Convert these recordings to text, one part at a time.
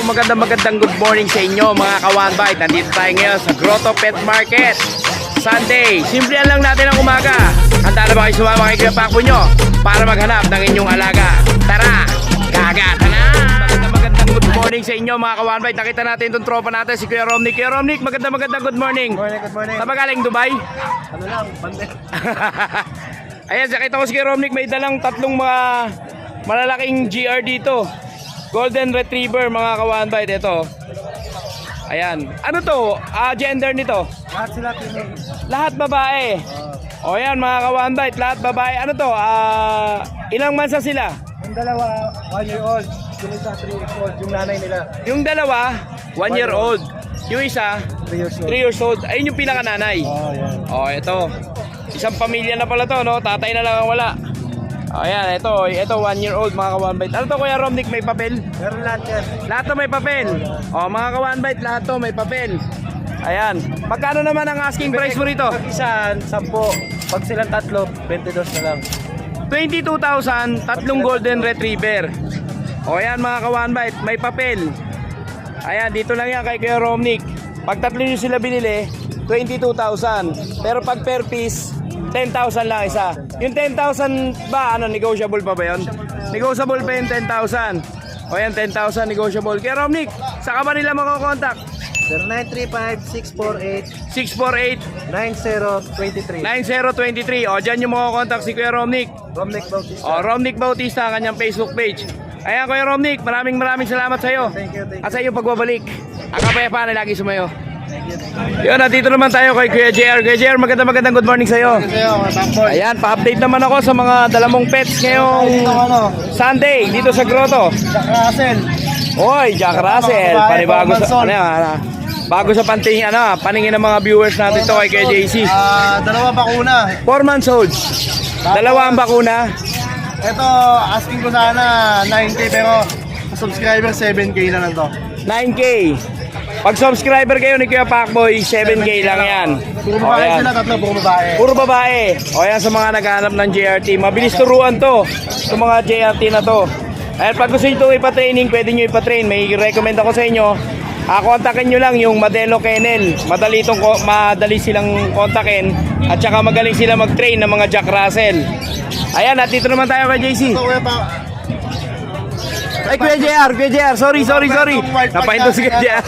magandang good morning sa inyo mga ka-One Bite. Nandito tayo ngayon sa Grotto Pet Market. Sunday, simplihan lang natin ang umaga. Handa na ba kayo sumama kay Kuya Paco nyo para maghanap ng inyong alaga? Tara, kagata na! Magandang good morning sa inyo mga ka-One Bite. Nakita natin itong tropa natin si Kuya Romnick. Kuya Romnick, magandang good morning. Good morning. Saan ba galing, Dubai? Ano lang, bandit. Ayan, nakita ko si Kuya Romnick, may dalang tatlong mga malalaking GR dito. Golden Retriever mga ka-One Bite. Ito. Ayan. Ano to? Gender nito? Lahat sila female. Lahat babae. O yan mga ka-One Bite, lahat babae. Ano to? Ilang months na sila? Yung dalawa, 1 year old. Yung isa, 3 years old. Yung nanay nila, Yung dalawa, 1 year old. Yung isa, 3 years old. 3 years old. Ayun yung pinaka-nanay. Yan. O, ito. Isang pamilya na pala to, no? Tatay na lang ang wala. O, yan. Ito 1 year old mga ka-One Bite. Ano to, Kuya Romnick? May papel? Meron lahat yan. Lahat to may papel. O, mga ka-One Bite, lahat to may papel. Ayan. Magkano naman ang asking price mo rito? Pag isa, 10. Pag silang tatlo, 22 na lang. 22,000, tatlong Golden Retriever. O yan mga ka-One Bite, may papel. Ayan, dito lang yan kay Kuya Romnick. Pag tatlo nyo sila binili, 22,000. Pero pag per piece, 10,000 lang isa. Yung 10,000 ba, negotiable pa ba yun? Negotiable pa yung 10,000. O yan, 10,000 negotiable. Kuya Romnick, saan ka ba nila makakontakt? 0935-648-9023. 648 9023. O, dyan yung makakontakt si Kuya Romnick. Romnick Bautista. O, Romnick Bautista, ang kanyang Facebook page. Ayan, Kuya Romnick, maraming salamat sa iyo. Thank you. At sa iyong pagbabalik. Ang kapayapaan ay lagi sumayo. Yun, nandito naman tayo kay Kuya JR. Kuya JR, magandang good morning sa iyo. Ayan, pa-update naman ako sa mga dalamong pets ngayong Sunday dito sa Grotto. Jack Russell. Oy, Jack Russell, panibago sa bago sa paningin ng mga viewers natin to kay Kuya JC. Dalawa bakuna. 4 months old. Dalawa ang bakuna. Ito, asking ko sana 9K pero subscriber 7K na lang to. 9K. Pag subscriber kayo ni Kuya Pacboy, 7K lang yan. Puro babae sila, tatlo puro babae. Puro babae. O yan sa mga naghahanap ng JRT. Mabilis turuan to. Sa mga JRT na to. At pag gusto nyo ipa-training, pwede nyo ipa-train. May recommend ako sa inyo. Kontakin nyo lang yung Modelo Kennel. Madali silang kontakin. At saka magaling sila mag-train ng mga Jack Russell. Ayan, at dito naman tayo kay JC. Ay, Kuya JR. Sorry. Napahinto si Kuya JR.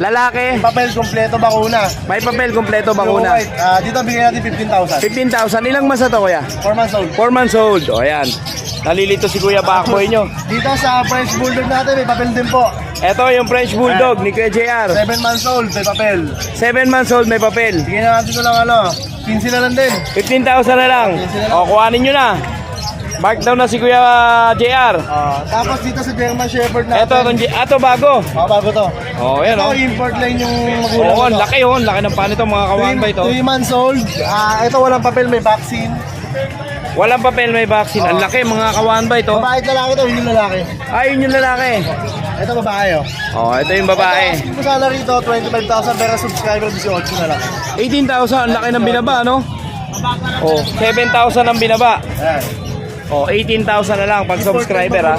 Lalaki. Papel kompleto bakuna. May papel kompleto bakuna. Dito bigyan natin 15,000. 15,000. Ilang months na to, Kuya? 4 months old. 4 months old. O, ayan. Nalilito si Kuya Pacboy nyo. Dito sa French Bulldog natin may papel din po. Ito yung French Bulldog ni Kuya JR. 7 months old may papel. 7 months old, may papel. Bigyan na natin ito lang 15 na lang din. 15,000 na lang. O, kuhanin nyo na. Mark down na si Kuya JR. Tapos dito sa German Shepherd natin. Ito bago. Bago to. O, yan o. Ito import line yung magulang. Oo, laki o. Laki ng pan ito mga ka-One Bite. 3 months old. Ito walang papel, may vaccine. Walang papel, may vaccine. Ang laki mga ka-One Bite. Babae at lalaki to, yun yung lalaki. Ayun yung lalaki. Ito babae O, ito yung babae. Asking ko sana rito, 25,000 pero subscriber 18 na lang. 18,000. Ang laki ng binaba, no? O, 7,000 ang binaba. Ayan. O, 18,000 na lang pag subscriber, ha.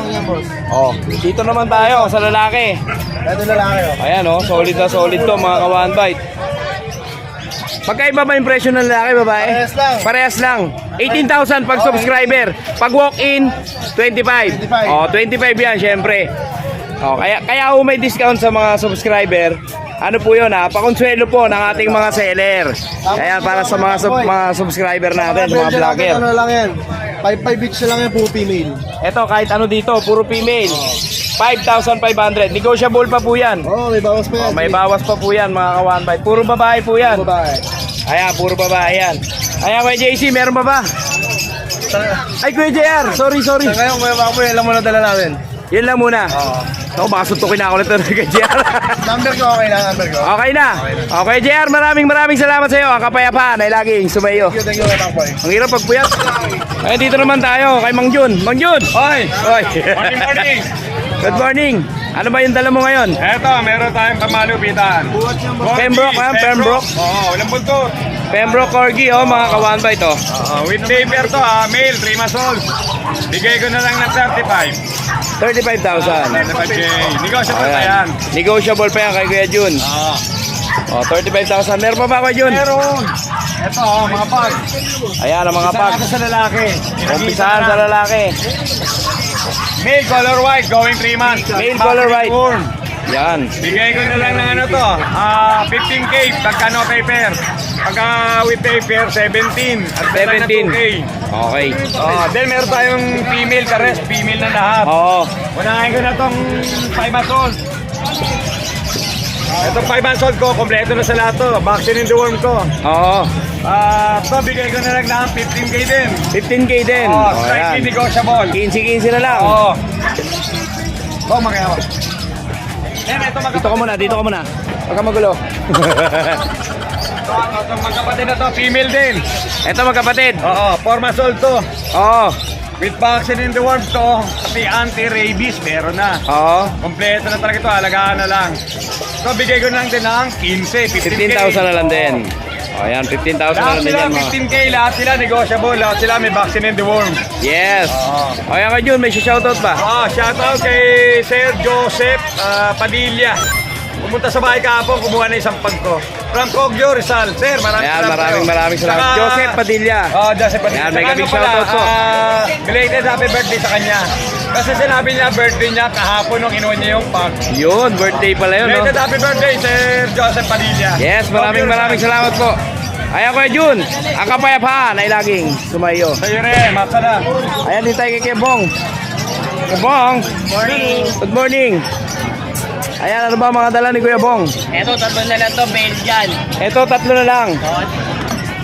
O, dito naman tayo sa lalaki. Ito lalaki Ayan, o. Solid na solid to mga ka-One Bite. Magkaiba ba yung presyo ng lalaki, babae? Parehas lang. Parehas lang. 18,000 pag subscriber. Pag walk-in, 25. O, 25 yan, syempre. O, kaya may discount sa mga subscriber. Ano po yun, ha? Pakonsuelo po ng ating mga seller. Kaya para sa mga subscriber natin, mga vlogger. Ano lang yan? 5 each lang yan, puro female. Ito, kahit ano dito, puro female. 5,500. Negotiable pa po yan. May bawas pa yan. May bawas pa po yan, mga ka-One Bite. Puro babae po yan. Babae. Ayan, puro babae yan. Ayan, Kuya JC, meron pa ba? Ay, Kuya JR, sorry. Sa ngayon, Kuya Paco, yan lang muna dala namin. Yun lang muna. So, baka suntukin na ako nito kay JR. Number ko, okay na, number ko. Okay na. Okay, JR, maraming salamat sa iyo. Ang kapayapaan ay laging sumayo. Thank you, Mang Boy. Ang hirap pagpuyat. Ay, dito naman tayo kay Mang Jun. Mang Jun! Oy! Oy! Morning! Good morning! Ano ba yung dala mo ngayon? Eto, meron tayong pamalupitan. Pembroke, ha? Pembroke? Oo, walang buntot. Pembroke Corgi, oh, mga kawan ba ito? With paper to male, 3 months old. Bigay ko na lang ng 35. 35,000. 35K. Negotiable pa yan. Ayan. Negotiable pa yan kay Kuya Jun. Oo. Oh, 35,000. Meron pa ba Kuya Jun? Meron. Eto, mga pag. Ayan ang mga pag. Isa sa lalaki. Umpisahan sa lalaki. Male color white, going 3 months. Male color white. Born. Yan. Bigay ko na lang ng ano to, 15K pagka no paper. Pagka with paper, 17. At 17. 2K. Okay. Then meron tayong female, kares, female na lahat. Oo. Unahin ko na tong 5 months old. Itong 5 months old ko, kompleto na sa lahat to. Vaccine in the worm ko. Oo. Ito, bigay ko na lang ng 15K din. 15K din. Oh, Oh, slightly yan. negotiable. 15 na lang. Oo. Oh, magawa. Dito ka muna, dito ka muna. Huwag ka magulo. Itong magkapatid na to, female din. Ito magkapatid. Oo, 4 months old to. Oo. With vaccine in the worm to, pati anti-rabies, meron na. Oo. Kompleto na talaga ito, alagaan na lang. So, bigay ko na lang din ng 15K. 15,000 na lang din. O yan, 15,000 na Lahat lang din sila, yan mga. 15K, lahat sila negotiable, lahat sila may vaccine in the worm. Yes. Oo. O yan Kuya Jun, may shoutout ba? Shoutout kay Sir Joseph Padilla. Pumunta sa bahay kahapon, kumuha na isang pag ko. From Cogyo, Rizal. Sir, Ayan, maraming maraming salamat. Saka- Joseph Padilla. Joseph Padilla. Ayan, may Saka kabig ano pala, shoutout po. belated happy birthday sa kanya. Kasi sinabi niya, birthday niya kahapon nung inuwan niya yung pag. Yun, birthday pala yun, no? Belated happy birthday, Sir Joseph Padilla. Yes, maraming salamat po. Ayan Kuya Jun, ang kapayapaan ay laging sumayo. Sa'yo rin, masala. Ayan, din tayo kay Kuya Bong. Kuya Bong. Morning. Good morning. Ayan, ano ba mga dala ni Kuya Bong? Eto, tatlo na lang to, Belgian. Ito, 3 na lang.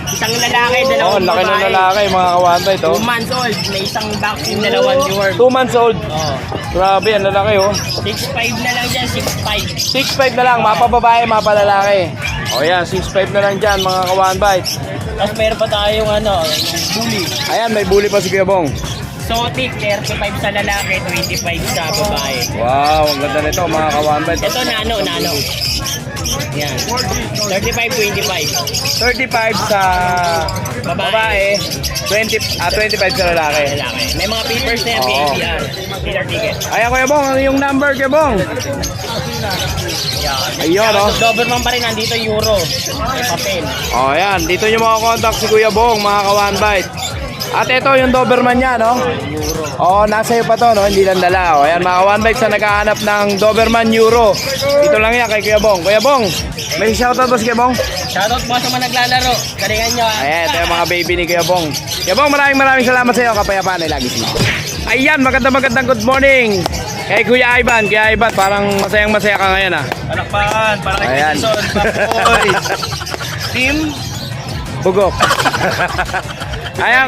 Isang lalaki, Oh, dalawang laki ng babae. lalaki, mga kawanda ito. 2 months old, may isang vaccine, dalawang deworm. 2 months old. Oh. Grabe, ang lalaki oh. 6'5 na lang dyan, 6'5. 6'5 na lang, mapa babae, mapa lalaki. O yan, 6'5 na lang dyan, mga kawan-bite. Tapos meron pa tayong bully. Ayan, may bully pa si Kuya Bong. Exotic, 35 sa lalaki, 25 sa babae. Wow, ang ganda nito, mga kawan-bite. Ito, nano. Yan. 35, 25. 35 sa babae, 25 sa lalaki. Lalaki. May mga papers na yan, Oo. PAPR. Dealer ticket. Ayan, Kuya Bong, ano yung number, Kuya Bong? Yan. Ayun, oh. Doberman pa rin, nandito euro. May papel. O yan, dito nyo makakontakt si Kuya Bong, mga kawan-bite. At ito yung Doberman niya, no? Oo, nasa iyo pa to, no? Hindi lang dala. O yan, mga kawan-bite sa naghahanap ng Doberman Euro. Dito lang yan kay Kuya Bong. Kuya Bong, may shoutout ba si Kuya Bong? Shoutout po sa mga naglalaro. Galingan nyo. Ayan, ito yung mga baby ni Kuya Bong. Kuya Bong, maraming salamat sa iyo. Kapayapaan ay lagi sila. Ayan, magandang good morning. Kay Kuya Ivan, parang masayang-masaya ka ngayon, ah. Palakpakan, para kay Ayan. Jason, Papoy. Team. Bugok. Ayan,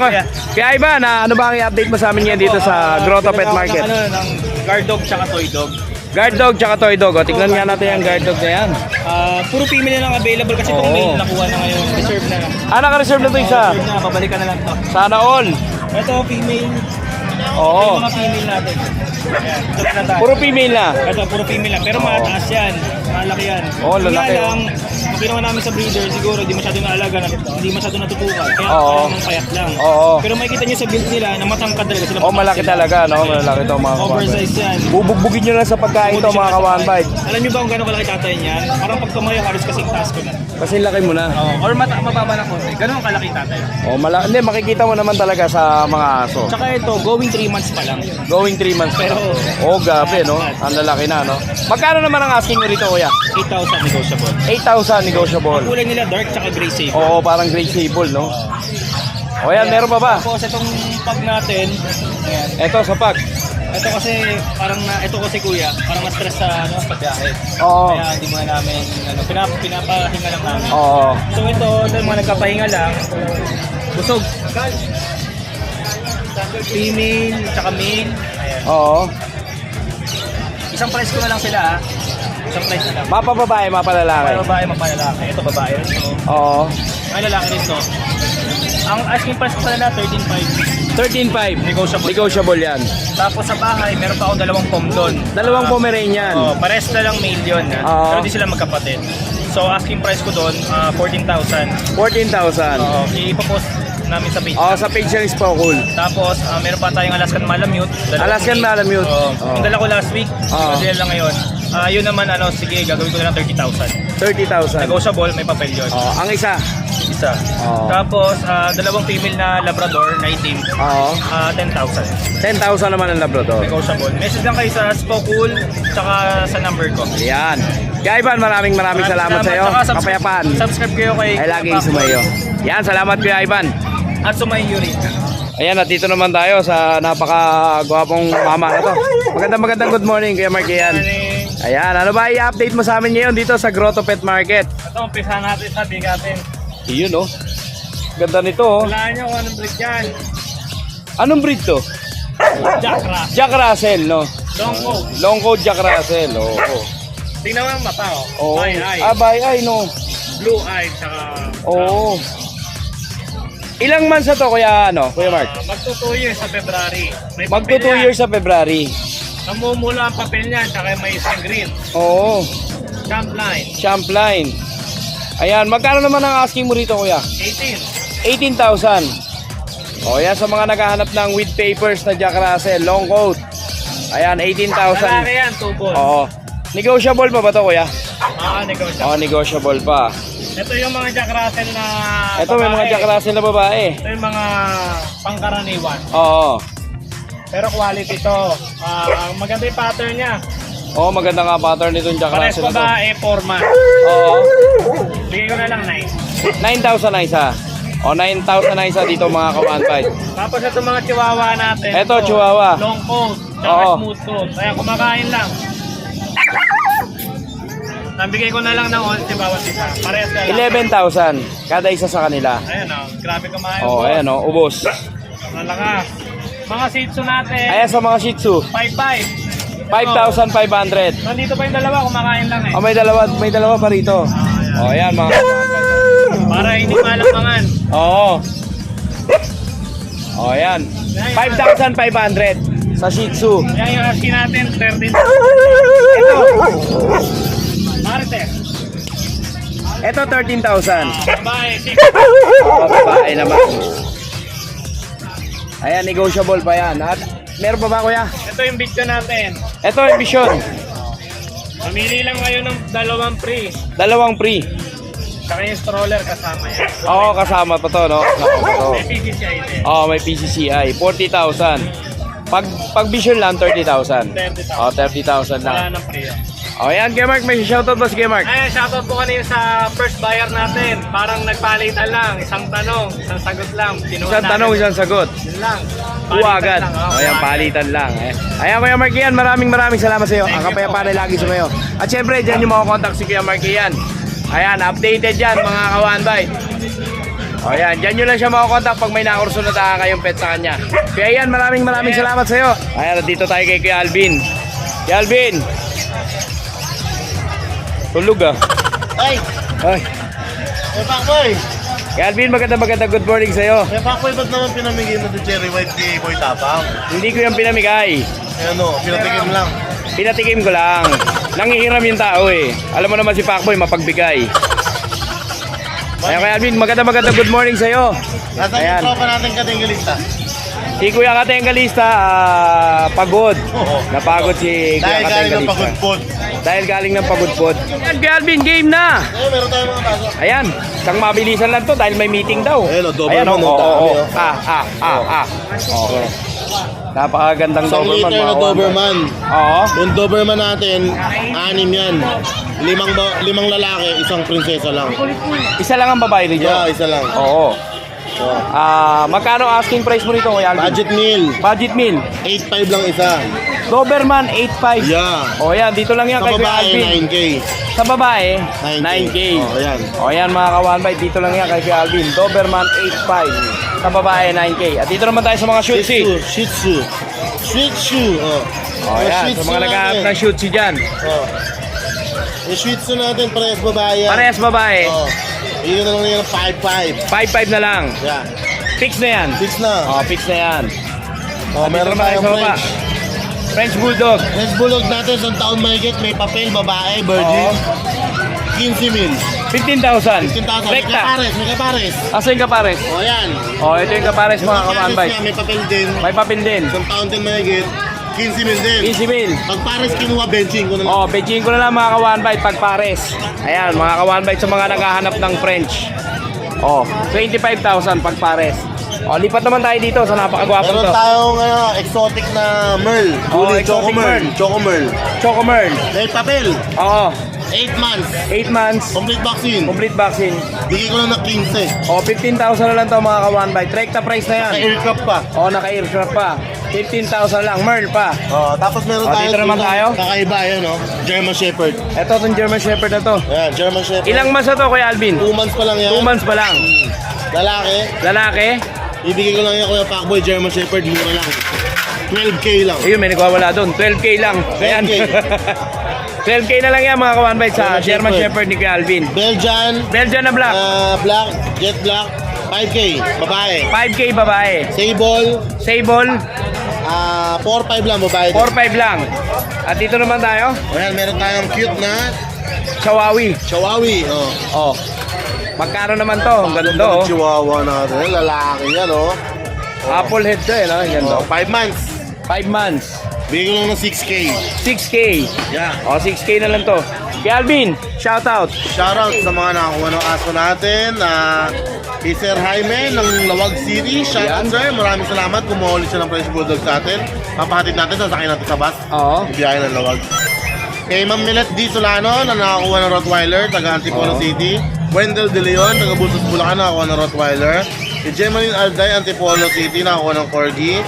Kuya Ivan, ano ba ang i-update mo sa amin ngayon dito sa Grotto Pet Market? Ng guard dog tsaka toy dog. Guard dog tsaka toy dog. O, tignan nga natin yung guard dog na yan. Puro female na lang available kasi itong Oo. male nakuha na ngayon. Reserve na lang. Naka-reserve na to isa. Reserve na, babalikan na lang to. Sana all. Ito female. Oo. Ito mga female natin. Ayan, ito na tayo. Puro female na. Ito, puro female lang. Pero Oo. mataas yan. Malaki yan. Oo, lalaki, Kaya lang, pag ginawa namin sa breeder, siguro hindi masyado naalaga na hindi masyado natutukan. Kaya Oo. parang payat lang. Oo. Pero makikita nyo sa build nila na matangkad talaga sila. Oh, malaki talaga, no? Malaki to, mga kawan. Oversize yan. Bubugbugin nyo lang sa pagkain to, mga kawan bite. Alam nyo ba kung gano'ng kalaki tatay niyan? Parang pag tumayo, halos kasing taas ko na. Kasi laki mo na. Or mababa na konti. Gano'ng kalaki tatay. Oh, hindi, makikita mo naman talaga sa mga aso. Tsaka ito, going 3 months pa lang. Going 3 months pa. Pero, Oh, gabi, no? Ang lalaki na, no? Magkano naman ang asking nyo rito, kuya? 8,000 negotiable. 8,000 negotiable. Kulay nila dark tsaka gray sable. Oo, parang great sable, no? O yan, meron pa ba? Tapos itong pag natin, ayan. Ito, sa pag. Ito kasi ito kasi kuya, parang ma-stress sa sa biyahe. Oo. Kaya hindi muna namin pinapahinga lang namin. Oo. So ito, dahil mga nagpapahinga lang, busog. Female tsaka male. Ayan. Oo. isang price ko na lang sila ha. Isang price na lang. Mapa babae, mapa lalaki. Para babae, mapalalaki. Ito babae rin to. Oo. Ay, lalaki rin to. Ang asking price ko pala na 13.5. 13.5. Negotiable. Negotiable yan. Tapos sa bahay, meron pa akong dalawang pom doon. Dalawang Pomeranian. Oh, pares na lang male yun. Oo. Pero di sila magkapatid. So asking price ko doon, 14,000. 14,000. Oo, ipopost namin sa page. Oh, sa page ng Spokul. Tapos meron pa tayong Alaskan Malamute. Alaskan Malamute. Oo. Oo. Yung dala ko last week, Oo. dala lang ngayon. Yun naman sige, gagawin ko na lang 30,000. 30,000. Negotiable, may papel yun. Oh, ang isa. Isa. Oo. Tapos dalawang female na Labrador na itim. Oo. 10,000. 10,000 naman ang Labrador. Negotiable. Message lang kayo sa Spokul, tsaka sa number ko. Yan. Kaya Ivan, maraming salamat sa iyo. Tsaka Kapayapaan. Subscribe kayo kay Ay laging sumayo. Yan, salamat Kuya Ivan. At sumayo rin. Ayan, at dito naman tayo sa napaka-gwapong mama na to. Magandang good morning Kuya Mark yan. Ayan, ano ba i-update mo sa amin ngayon dito sa Grotto Pet Market? Ito, umpisa natin sa bigatin. Yun oh. Ganda nito oh. Wala niyo kung anong breed yan. Anong breed to? Jack Russell. Jack Russell, no? Long coat. Long coat Jack Russell, oo. Oh. Tingnan mo ang mata, oh. Oo. Eye, eye. Ah, by eye, no? Blue eye, tsaka... Oo. Ilang months na to, Kuya Mark? Magto 2 years sa February. May Magto 2 years sa February. Namumula ang papel niya, tsaka may isang green. Oo. Champ line. Champline. Ayan, magkano naman ang asking mo rito, Kuya? 18. 18,000. O, yan sa mga naghahanap ng with papers na Jack Russell, long coat. Ayan, 18,000. Lalaki yan, 2 balls. Oo. Negotiable pa ba to, Kuya? Negotiable. Oo, negotiable pa. Ito yung mga Jack Russell na Ito, may mga Jack Russell na babae. Ito yung mga pangkaraniwan. Oo. Pero quality to. Maganda yung pattern niya. Oo, maganda nga pattern nitong Jack Pares Russell na to. babae, 4 months. Oo. Bigay ko na lang 9. 9,000 na isa. O, 9,000 na isa dito mga kawan-fight. Tapos ito mga chihuahua natin. Ito, chihuahua. Long coat, tsaka Oo. smooth coat. Ayan, kumakain lang. Nabigay ko na lang ng 11 bawat isa. Parehas na lang. 11,000 kada isa sa kanila. Ayan o, grabe kumain. Oh, ayan oh, ubos. Malakas. Mga Shih Tzu natin, Ayan sa mga Shih Tzu, 5,500. 5,500. Nandito pa yung dalawa, kumakain lang eh. Oh, may dalawa pa rito. Oh, ayan mga. Para hindi malambangan. Oo. Oh, ayan. 5,500 sa Shih Tzu. Ayan yung husky natin, 13. Ito. Marites. Ito 13,000. Babae, 6. Oh, babae naman. Ayan, negotiable pa yan. At meron pa ba, Kuya? Ito yung video natin. Ito yung Vision. Mamili lang kayo ng dalawang free. Dalawang free. Saka yung stroller kasama yan. Oo, kasama pa to, no? Kasama pa to. May PCCI din. Oo, may PCCI. 40,000. Pag Vision lang, 30,000. 30,000. Oo, 30,000 Wala lang. ng free. O, yan, Gemark. May shoutout ba si Gemark? Ayan, shoutout po kanina sa first buyer natin. Parang nagpalitan lang. Isang tanong, isang sagot lang. Kinuha Isang tanong, isang sagot. Yun lang. Uwagan. Lang, O, yan, palitan lang. Ayan, Kuya Mark yan. Maraming salamat sa iyo. Ang Thank you kapayapaan po. ay lagi sumayo. At syempre, dyan yung mga contact si Kuya Mark yan. Ayan, updated yan, mga kawan-bite. O, yan. Dyan nyo lang siya makakontak pag may nakurso na kayong pet sa kanya. Kaya yan, maraming salamat sa iyo. Ayan, dito tayo kay Kuya Alvin. Kuya Alvin. Tulog ah. Ay! Ay. Pakboy! Kuya Alvin, maganda good morning sa iyo. Pakboy, ba't naman pinamigay mo sa Cherry White kay Boy Tapang? Hindi ko yung pinamigay. Ano, pinatikim lang. Pinatikim ko lang. Nangihiram yung tao eh. Alam mo naman si Pacboy, mapagbigay. Kaya Kuya Alvin, maganda good morning sa iyo. Nasaan Ayan. yung tropa natin katinggalista? Si Kuya Katengalista, pagod. Oo. Napagod si Kuya Dahil galing ng Katengalista. pagudpod. Dahil galing ng pagudpod. Ayan, Kuya Alvin, game na! Meron tayong mga baso. Ayan, isang mabilisan lang to dahil may meeting daw. Ayun, oh, Doberman, Ayan, ang oo, dami, oo. oh. Okay. Napakagandang Isang Doberman. liter na mga kawan. Doberman. Oo. Yung Doberman natin, 6 yan. 5 lalaki, isang prinsesa lang. Isa lang ang babae rin Yeah, isa lang. Oo. Oh. Magkano asking price mo rito, Kuya Alvin? Budget meal, Budget meal. 8.5 lang isa. Doberman 8.5. Yeah. O yan, dito lang yan Sa kay Kuya babae, Alvin. 9K. Sa babae, 9K. 9K. Oh, yan. O yan mga kawan-bite, dito lang yan kay Kuya Alvin. Doberman 8.5. Sa babae, 9K. At dito naman tayo sa mga Shih Tzu. Shih Tzu. Shih Tzu. Oh. Oh, yan. Shih Sa Tzu mga naghahanap natin. ng Shih Tzu dyan. Oh. Yung Shih Tzu natin, parehas babae yan. Parehas babae. Oh. Bigyan na lang yan ng 5-5. 5-5 na lang. Yeah. Fix na yan. Fix na. Oh, fix na yan. Oh, meron Dito naman tayong sa baba. French. French Bulldog. French Bulldog natin, isang taon mahigit, may papel, babae, virgin. Oo. 15 mil. 15,000. 15,000. May Rekta. kapares, may kapares. Asa yung kapares? O yan. Oh, ito yung kapares mga Yung kapares kamanbay. niya, may papel din. May papel din. Isang taon din mahigit, 15 mil din. 15 mil. Pag pares kinuha, benching ko na lang. Oh, peching ko na lang mga ka-1-bite pag pares. Ayan, mga ka-1-bite sa mga naghahanap ng French. Oh, 25,000 pag pares. Oh, lipat naman tayo dito sa napakagwapo Meron to. tayong exotic na Merl. Oh, Bully, Choco exotic Merl. Merl. Choco Merl. Choco Merl. May papel. Oo, 8 months. 8 months. Complete vaccine. Complete vaccine. Bigay ko lang ng 15. Oh, 15,000 na lang to mga ka-1-bite. Rekta price na yan. Ka-aircraft pa. Oh, naka-aircraft pa. 15,000 lang. Merl pa. Oh, tapos meron Oh, tayo dito naman tayo. Kakaiba yan, no? German Shepherd. Ito itong German Shepherd na to. Ayan, German Shepherd. Ilang months na to, Kuya Alvin? 2 months pa lang yan. 2 months pa lang. Lalaki. Lalaki? Ibigay ko lang yan, Kuya Pacboy. German Shepherd, mura lang. 12K lang. Ayun, may nagwawala doon. 12K lang. Ayan. 12K. 12K na lang yan mga ka-1-bite sa German German Shepherd. Shepherd ni Kuya Alvin. Belgian, Belgian na black. black, jet black, 5K, babae. 5K babae. Sable, Sable, 4-5 lang, babae. 4-5 lang. At dito naman tayo, Ayan, meron tayong cute na Chawawi. Chihuahua. Oh. Oh. Magkano naman to? Ang ganda oh. Chihuahua natin. Lalaki yan, oh. Apple head to eh, no? Ang ganda. Oh, 5 months. 5 months. Bigay ko lang ng 6K. 6K. Yeah. Oh, 6K na lang to. Kuya Alvin, shout out. Shoutout sa mga nakakuha ng aso natin. Si Sir Jaime ng Lawag City. Shoutout, Yan. sir. Maraming salamat. Kumuha ulit siya ng French Bulldog sa atin. Papahatid natin. Sasakay natin sa bus. Oo. Ibiyahe ng Lawag. Kay Ma'am Milet D. Solano na nakakuha ng Rottweiler. Taga Antipolo Oo. City. Wendell De Leon. Taga Bulsos, Bulacan. Nakakuha ng Rottweiler. Si Gemaline Alday. Antipolo City. Nakakuha ng Corgi.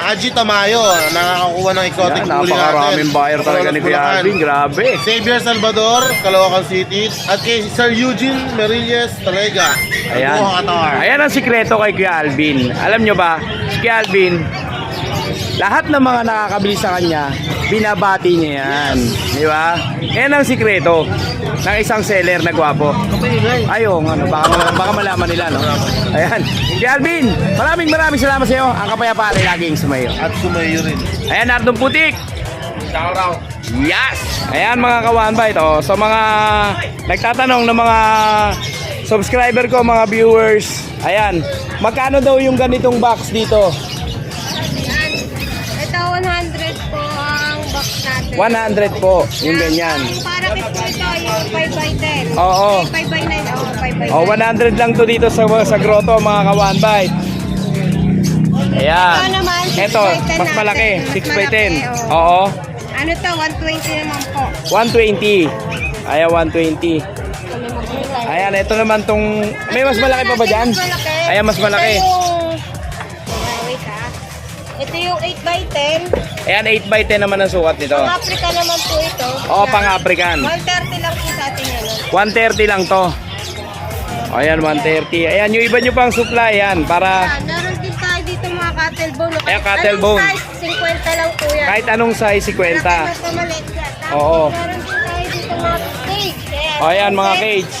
Aji Tamayo. Nakakakuha ng exotic Yan, bully natin. napakaraming buyer talaga ni Kuya Bulacan. Alvin. Grabe. Xavier Salvador, Caloocan City, at kay Sir Eugene Merilles Talega. Ayan. Buong Qatar. Ayan ang sikreto kay Kuya Alvin. Alam nyo ba, si Kuya Alvin, lahat ng mga nakakabili sa kanya, binabati niya yan. Di ba? Yan ang sikreto ng isang seller na gwapo. Ayun, ano, baka malaman nila, no? Ayan. Kuya Alvin, maraming salamat sa iyo. Ang kapayapaan ay laging sumayo. At sumayo rin. Ayan, Ardong Putik. Shout out. Yes! Ayan mga ka-1-bite. Oh, sa mga nagtatanong ng mga subscriber ko, mga viewers. Ayan, magkano daw yung ganitong box dito? Ito 100 po ang box natin. 100 po, yung ganyan. Para kit po ito yung 5x10. Oo. 5x9. Oo, 5x9. Oh, 100 lang to dito sa grotto mga ka-1-bite. Ayan. Ito naman, 6x10 Ito, mas natin. malaki. Mas 6x10. malaki, Oo. Ano to? 120 naman po. 120. Ayan, 120. Ayan, ito naman tong... May mas malaki pa ba dyan? Mas malaki. Ayan, mas malaki. Ito yung... Wait ha. Ito yung 8x10. Ayan, 8x10 naman ang sukat nito. Pang Africa naman po ito. Oo, pang-African. 130 lang po sa atin yan. 130 lang to. Ayan, 130. Ayan, yung iba nyo pang supply yan para Meron din tayo dito mga cattle bone. Ayan, cattle bone. Anong size? 50 lang po yan. kahit anong size 50. Mas maliit yan. Tapos Oo. meron din tayo dito mga cage. Ayan, mga Set. cage.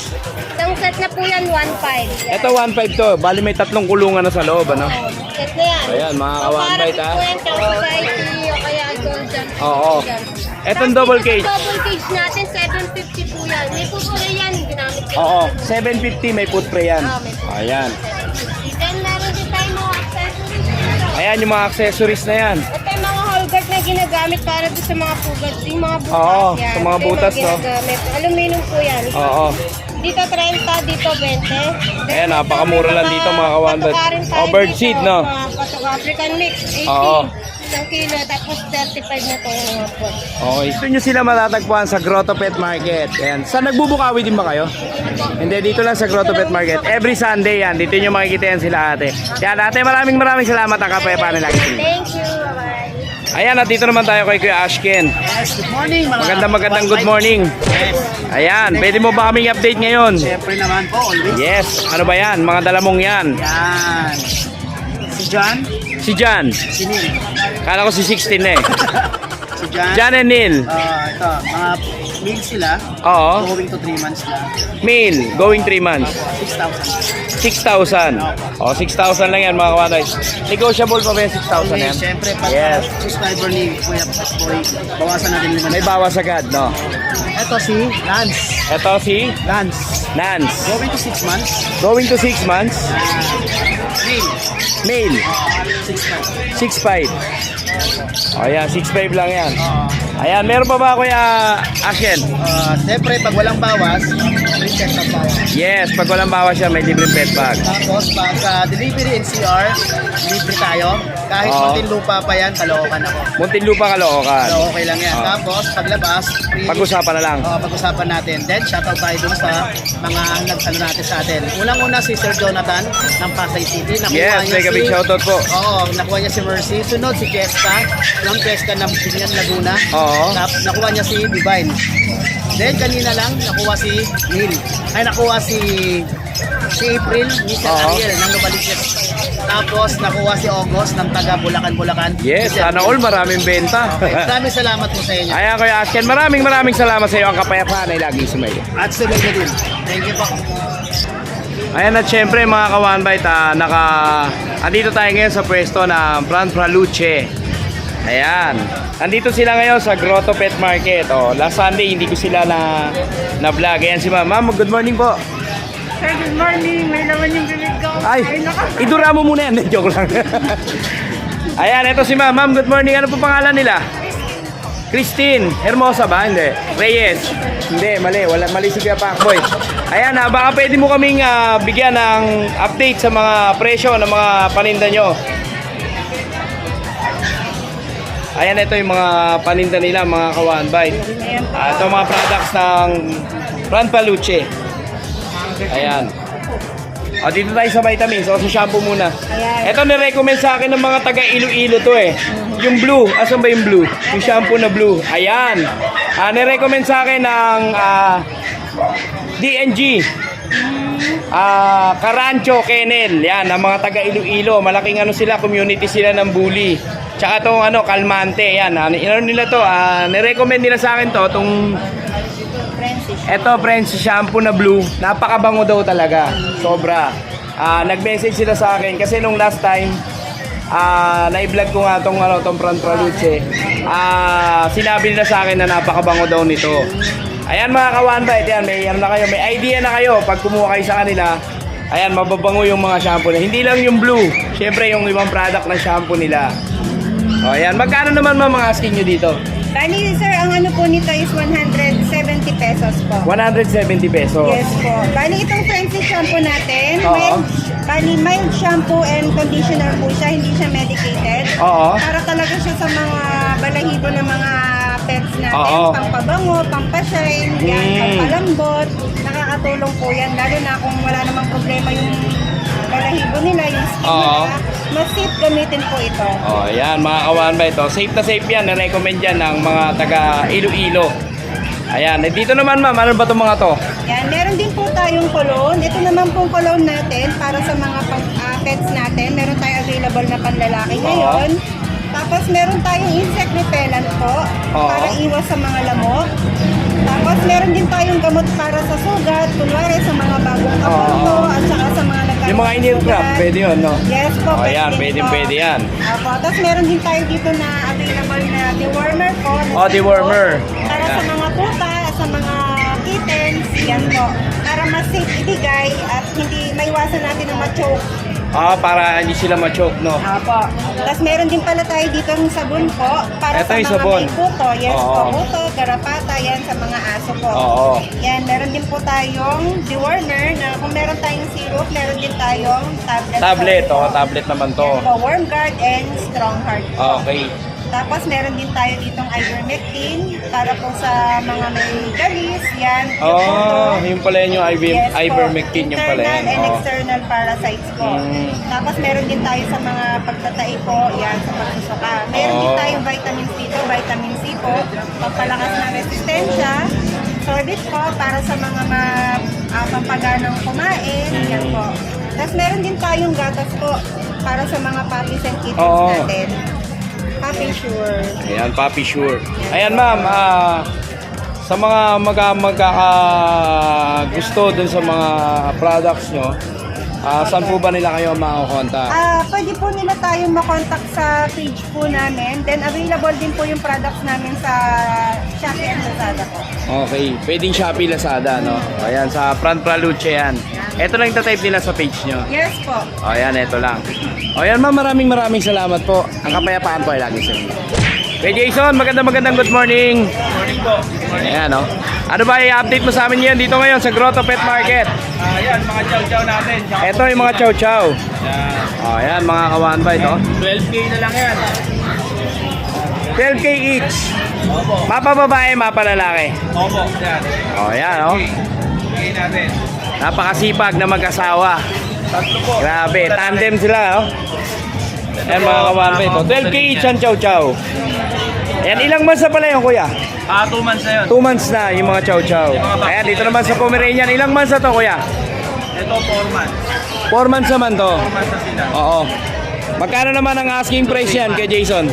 Isang set na po yan, 1.5. Ito 1.5 to. Bali may tatlong kulungan na sa loob, ano? Set na yan. Ayan, mga ka-1-bite, ha? Parang po yan, Chow Society o kaya Golden. Oo. Etong double cage. Double cage natin, 750 po yan. May pupuloy yan, ginamit ko. Oo, 750 may foot pre yan. Ayan. Then meron din tayo mga accessories. Ayan yung mga accessories na yan. Ito yung mga holgard na ginagamit para doon sa mga pugat. Yung mga butas Oo, yan. sa mga Ito yung butas, no? ginagamit. Aluminum po yan. Oo. Dito 30, dito 20. Ayan, napakamura lang dito mga ka-1-bite. Patukarin tayo Oh, bird dito, seed, no? Mga patok African mix, 80. Oo. 1 kilo, tapos 35 na ito yung mga pot. Okay. Gusto nyo sila matatagpuan sa Grotto Pet Market. Ayan. Saan nagbubukawi din ba kayo? Hindi, dito lang sa Grotto Pet Market. Every Sunday yan. Dito nyo makikita yan sila ate. Yan ate, maraming salamat. Ang kapayapaan nila. Thank you, bye-bye. Ayan, at dito naman tayo kay Kuya Ashken. Yes, good morning mga Magandang good morning. Yes. Ayan, pwede mo ba kaming update ngayon? Siyempre naman po, always. Yes, ano ba yan? Mga dalamong yan. Yan. Si John. Si Jan. Si Neil. Kala ko si 16 na eh. Si Jan. Jan and Neil. Ito, mga male sila. Oo. Going to 3 months na. Male, going 3 months. 6,000. 6,000. Oh, 6,000 lang yan mga kawanay. Negotiable pa ba yung 6,000 Okay, yan? syempre, pag Yes. subscriber ni Kuya Boy, bawasan natin 5,000. May bawas agad, no? Ito si Lance. Ito si Lance. Nance. Going to 6 months. Going to 6 months. Male. Male, 6,500. 6'5". O yan, 6'5 lang yan. Ayan, meron pa ba Kuya Ashen? Siyempre, pag walang bawas, recheck ng bawas. Yes, pag walang bawas siya, may libreng pet bag. Tapos, pag sa delivery NCR, libre tayo. Kahit Oo. Muntinlupa pa yan, Caloocan ako. Muntinlupa, Caloocan. So, okay lang yan. Oo. Tapos, paglabas, free. Pag-usapan na lang. Pag-usapan natin. Then, shoutout tayo dun sa mga nag-ano natin sa atin. Unang-una si Sir Jonathan ng Pasay City. Nakuha Yes, niya mega big shoutout po. Oo, nakuha niya si Mercy. Sunod si Jessica, ng Jessica ng Binyan Laguna. Oo. Tapos, nakuha niya si Divine. Then, kanina lang, nakuha si Neil. Ay, nakuha si April, ni Sir Oo. Ariel ng Novaliches. Tapos, nakuha si August ng taga Bulacan. Yes, Si Sir sana all maraming benta. Okay, maraming salamat po sa inyo. Ayan Kuya Ashen, maraming salamat sa iyo. Ang kapayapaan ay laging sumayo. At sa inyo din. Thank you po. Ayan at syempre mga kawanbait, andito tayo ngayon sa pwesto ng Brand Praluche. Ayan. Andito sila ngayon sa Grotto Pet Market. Oh, last Sunday hindi ko sila na vlog. Ayan si Ma'am. Ma'am, good morning po. Sir, good morning. May laman yung bibig ko. Ay, idura mo muna yan. Joke lang. Ayan, ito si Ma'am. Ma'am, good morning. Ano po pangalan nila? Christine. Hermosa ba? Hindi. Reyes. Hindi, mali. Mali si Kuya Pacboy. Ayan, baka pwede mo kaming bigyan ng update sa mga presyo ng mga paninda nyo. Ayan, ito yung mga paninda nila, mga kawanbay. Ito mga products ng Brand Praluche. Ayan. Dito tayo sa vitamins. O, sa shampoo muna. Ito nirecommend sa akin ng mga taga Iloilo to eh. Yung blue. Asan ba yung blue? Yung shampoo na blue. Ayan. Nirecommend sa akin ng DNG. Carancho, Kennel. Yan, ang mga taga Iloilo. Malaking ano sila, community sila ng bully. Tsaka itong Calmante. Yan. Ano nila to? Nirecommend nila sa akin to. Itong eto, friends, shampoo na blue. Napakabango daw talaga. Sobra. Nag-message sila sa akin kasi nung last time na-vlog ko nga tong Brand Praluche. Sinabi nila sa akin na napakabango daw nito. Ayan mga kawanbait, yan, may idea na kayo pag kumuha kayo sa kanila. Ayan, mababango yung mga shampoo na. Hindi lang yung blue. Syempre yung ibang product ng shampoo nila. O, ayan. Magkano naman mga asking nyo dito? Bali, sir, ang ano po nito is 170 pesos po. 170 pesos. Yes po. Bali, itong Frenzy shampoo natin, Oo. mild shampoo and conditioner po siya, hindi siya medicated. Oo. Para talaga siya sa mga balahibo ng mga pets natin, Oo. pampabango, pampashine, yan, pampalambot. Nakakatulong po yan, lalo na kung wala namang problema yung balahibo nila, yung skin Oo. nila. Mas safe gamitin po ito. Oh, yan mga kawanbay to. Safe na safe yan. Na-recommend yan ng mga taga Iloilo. Ayan. Dito naman ma'am, ano ba itong mga to? Yan, meron din po tayong cologne. Ito naman pong cologne natin para sa mga pets natin. Meron tayong available na panlalaki ngayon. Tapos meron tayong insect repellent po para iwas sa mga lamok. Tapos meron din tayong gamot para sa sugat, kunwari sa mga bagong kaporto at saka sa mga nagkaroon Yung mga ng in-ear crab, sugat. pwede yun, no? Yes po, Oh, yan, din po. pwede yan. Apo, tapos meron din tayo dito na available na dewormer po. na Oh, dewormer. Para sa Yan. mga puta, sa mga kittens, yan po. Para mas safe ibigay at hindi maiwasan natin na ma-choke. Para hindi sila ma-choke, no? Apo. Tapos meron din pala tayo dito ng sabon po para Ito sa yung mga sabon. may puto. Yes Oo. po, puto, garapata, yan sa mga aso po. Oo. Yan, meron din po tayong dewormer na kung meron tayong syrup, meron din tayong tablet. Tablet, po. tablet naman to. Yan po, Worm Guard and Strong Heart po. Okay. Tapos meron din tayo ditong ivermectin para po sa mga may galis, yan. Yung pala yun yung Yes po. ivermectin, yung pala yan. Internal and external parasites po. Tapos meron din tayo sa mga pagtatai po, yan, sa pagsusuka. Meron din tayong vitamins dito, vitamin C po, pampalakas ng resistensya. Sorbit po, para sa mga pampaganang kumain, yan po. Tapos meron din tayong gatas po. para sa mga puppies and kittens Oo. natin. Puppy Sure. Ayan, Papi Sure. Ayan ma'am, sa mga gusto dun sa mga products nyo, saan po ba nila kayo makakontak? Pwede po nila tayong makontak sa page po namin. Then available din po yung products namin sa Shopee and Lazada po. Okay, pwedeng Shopee, Lazada, no? Ayan, sa Front Praluche yan. Ito lang type nila sa page nyo. Yes po. Ayan, ito lang. Ayan ma'am, maraming salamat po. Ang kapayapaan po ay lagi sa inyo. Kay Jason, magandang good morning. Morning po. Ayan, no? Ano ba i-update mo sa amin yan dito ngayon sa Grotto Pet Market? Ayan, mga chow-chow natin. Ito yung mga chow-chow. Yan. Ayan, mga kawanbay, no? 12K na lang yan. 12K each. Opo. Mapa babae, mapa lalaki. Opo. Yan. Ayan, no? Bigay natin. Napakasipag na mag-asawa. Tatlo po. Grabe, tandem sila, no? Ayan, mga kawanbay, ito. 12K each ang chow-chow. Ayan, ilang months na pala yung kuya? 2 months na yun. 2 months na yung mga chow-chow. Ayan, dito naman sa Pomeranian. Ilang months na to, kuya? Ito 4 months. 4 months naman to. 4 months na sila. Oo. Magkano naman ang asking price yan kay Jason?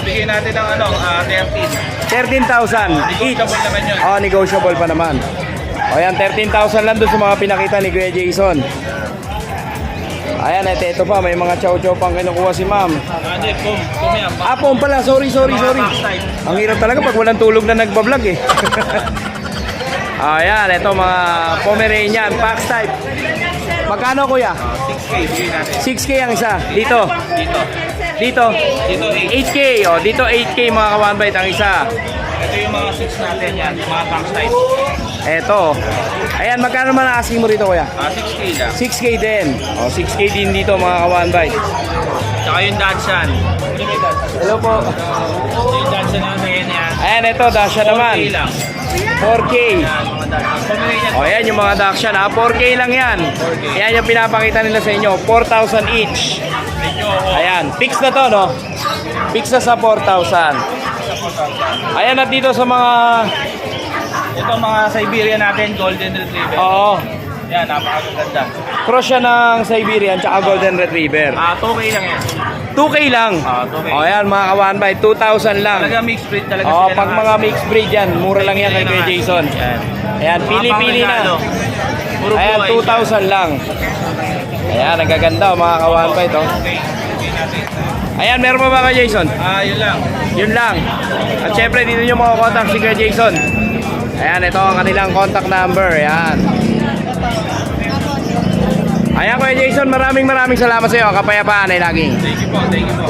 Bigay natin ng 13. 13,000 each. Negotiable naman yun. Oh, negotiable pa naman. O yan, 13,000 lang doon sa mga pinakita ni Kuya Jason. Ayan, ito pa, may mga chow-chow pang kinukuha si ma'am. Hindi, yan. Pom pala, sorry. Ang hirap talaga pag walang tulog na nagbablog eh. Ayan, ito mga Pomeranian, Pax type. Magkano kuya? 6K, bigay natin. 6K ang isa. Dito. Dito. Dito. Dito 8. 8K. O, dito 8K mga kawanbait ang isa. Ito yung mga 6 natin yan. Mga box type. Eto. Ayan, magkano man ang asking mo rito kuya? 6K lang. 6K din. O, 6K din dito mga kawanbait. Tsaka yung Danshan. Hello po. Yung Danshan natin yan. Ayan, ito. Dasha 4K naman. lang. 4K. Yan, mga Danshan. Pomeranian. O, ayan yung mga Dakshan. 4K lang yan. Ayan yung pinapakita nila sa inyo. 4,000 each. Medyo Ayan. Fix na to, no? Fix na sa 4,000. Ayan, at dito sa mga... ito mga Siberian natin, Golden Retriever. Oo. Yan, napakaganda. Cross siya ng Siberian tsaka Golden Retriever. 2K lang yan. 2K lang. 2K. O, ayan mga kawanbay. 2,000 lang. Talaga mixed breed talaga Oo, sila. pag mga mixed breed yan, mura lang yan kay Kuya Jason. Yan. Ayan, pili-pili na. Puro Ayan, buhay. 2,000 lang. Ayan, nagaganda mga kawanbay to. Okay. Bigay natin. Ayan, meron pa ba kay Jason? Yun lang. Yun lang. At syempre, dito nyo makakontakt si Kuya Jason. Ayan, ito ang kanilang contact number. Ayan. Ayan, Kuya Jason, maraming salamat sa iyo. Kapayapaan ay laging. Thank you po. Thank you po.